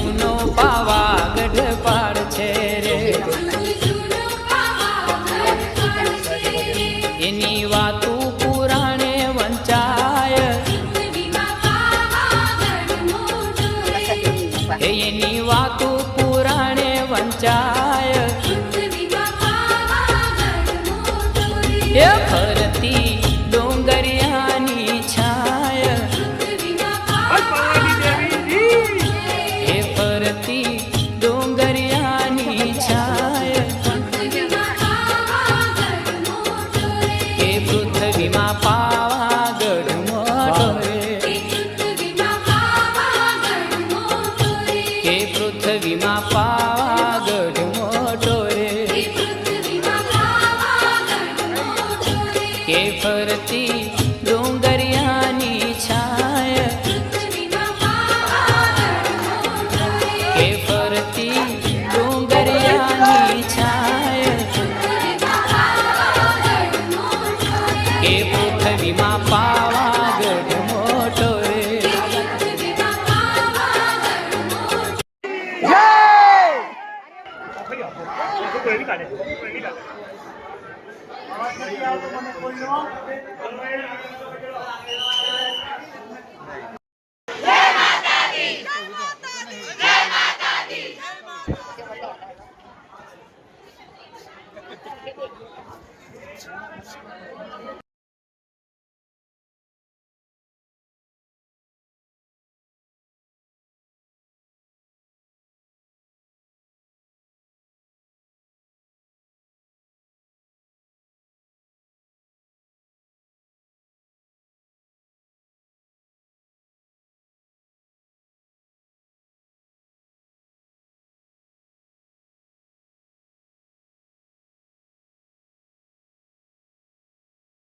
જૂનો પાવાગઢ પાડ છે રે, એની વાતું પુરાણે વંચાય, એની વાતું પુરાણે વંચાય, એ ફરતી ડોંગરિયાની છાય, એ ફરતી ડોંગરિયાની છાય, એ પૃથ્વીમાં પાવાગઢ મોટો રે, એ પૃથ્વીમાં